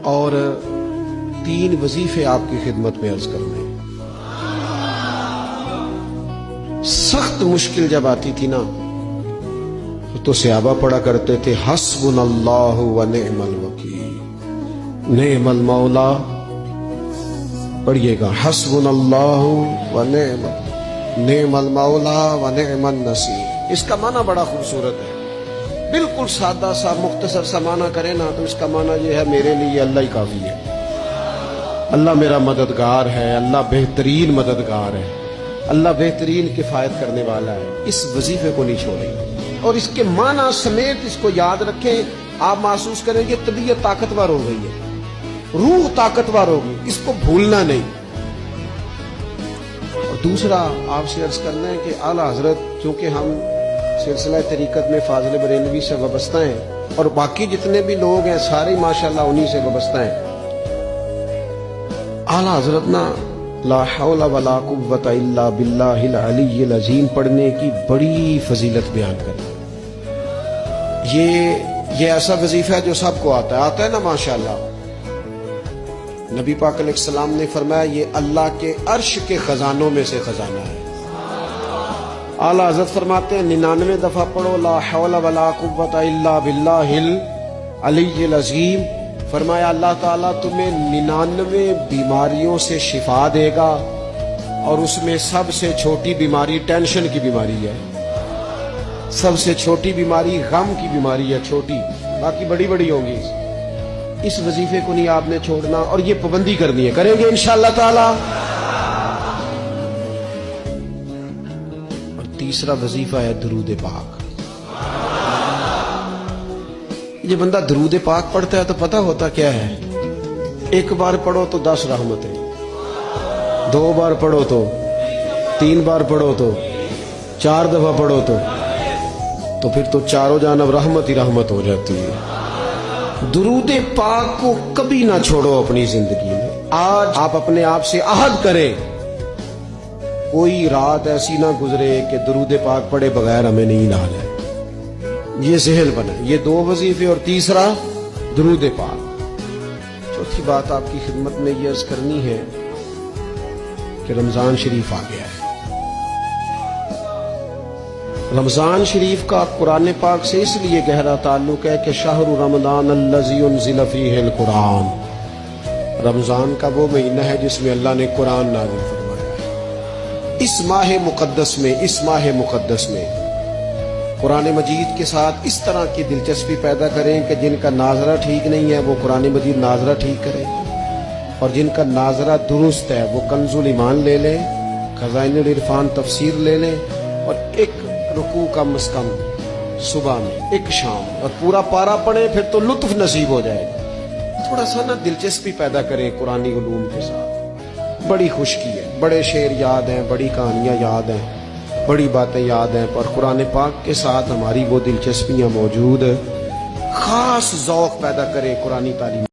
اور 3 وظیفے آپ کی خدمت میں عرض کرنے ہیں۔ سخت مشکل جب آتی تھی نا تو صحابہ پڑھا کرتے تھے حسبنا اللہ و نعم الوکیل، نعم المولا، پڑھیے گا حسبنا اللہ و نعم المولا و نعم النصیر۔ اس کا معنی بڑا خوبصورت ہے، بالکل سادہ سا مختصر سا معنی کرے نا تو اس کا معنی یہ ہے میرے لیے اللہ ہی کافی ہے، اللہ میرا مددگار ہے، اللہ بہترین مددگار ہے، اللہ بہترین کفایت کرنے والا ہے۔ اس وظیفے کو نہیں چھوڑیں اور اس کے معنی سمیت اس کو یاد رکھیں۔ آپ محسوس کریں گے طبیعت طاقتور ہو گئی ہے، روح طاقتور ہوگی، اس کو بھولنا نہیں۔ اور دوسرا آپ سے عرض کرنا ہے کہ اعلیٰ حضرت چونکہ ہم سلسلہ طریقت میں فاضل بریلوی سے وابستہ ہیں اور باقی جتنے بھی لوگ ہیں سارے ماشاءاللہ انہی سے وابستہ ہیں، اعلیٰ حضرت نا لا حول ولا قوت الا باللہ العلی العظیم پڑھنے کی بڑی فضیلت بیان کریں۔ یہ ایسا وظیفہ ہے جو سب کو آتا ہے نا ماشاءاللہ۔ نبی پاک علیہ السلام نے فرمایا یہ اللہ کے عرش کے خزانوں میں سے خزانہ ہے۔ اعلیٰ حضرت فرماتے ہیں 99 دفعہ پڑھو لا حول ولا قوت الا باللہ العلی العظیم، فرمایا اللہ تعالیٰ تمہیں 99 بیماریوں سے شفا دے گا، اور اس میں سب سے چھوٹی بیماری ٹینشن کی بیماری ہے، سب سے چھوٹی بیماری غم کی بیماری ہے، چھوٹی، باقی بڑی بڑی ہوں گی۔ اس وظیفے کو نہیں آپ نے چھوڑنا اور یہ پابندی کرنی ہے، کریں گے انشاءاللہ تعالی۔ اور تیسرا وظیفہ ہے درود پاک۔ یہ بندہ درود پاک پڑھتا ہے تو پتہ ہوتا کیا ہے، 1 بار پڑھو تو 10 رحمتیں، 2 بار پڑھو تو 3 بار پڑھو تو 4 دفعہ پڑھو تو پھر تو چاروں جانب رحمت ہی رحمت ہو جاتی ہے۔ درود پاک کو کبھی نہ چھوڑو اپنی زندگی میں۔ آج آپ اپنے آپ سے عہد کریں کوئی رات ایسی نہ گزرے کہ درود پاک پڑھے بغیر ہمیں نیند آ جائے، یہ ذہن بنا۔ یہ 2 وظیفے اور تیسرا درود پاک۔ چوتھی بات آپ کی خدمت میں یہ عرض کرنی ہے کہ رمضان شریف آ گیا ہے۔ رمضان شریف کا قرآن پاک سے اس لیے گہرا تعلق ہے کہ شہر رمضان الذی انزل فیہ القرآن، رمضان کا وہ مہینہ ہے جس میں اللہ نے قرآن نازل فرمایا ہے۔ اس ماہ مقدس میں قرآن مجید کے ساتھ اس طرح کی دلچسپی پیدا کریں کہ جن کا ناظرہ ٹھیک نہیں ہے وہ قرآن مجید ناظرہ ٹھیک کرے، اور جن کا ناظرہ درست ہے وہ کنز الایمان لے لیں، خزائن العرفان تفسیر لے لیں، اور 1 رکوع کم از کم صبح میں 1 شام اور پورا پارا پڑھیں، پھر تو لطف نصیب ہو جائے گا۔ تھوڑا سا نا دلچسپی پیدا کریں قرآنی علوم کے ساتھ، بڑی خشکی ہے، بڑے شعر یاد ہیں، بڑی کہانیاں یاد ہیں، بڑی باتیں یاد ہیں، پر قرآن پاک کے ساتھ ہماری وہ دلچسپیاں موجود، خاص ذوق پیدا کریں قرآنی تعلیم۔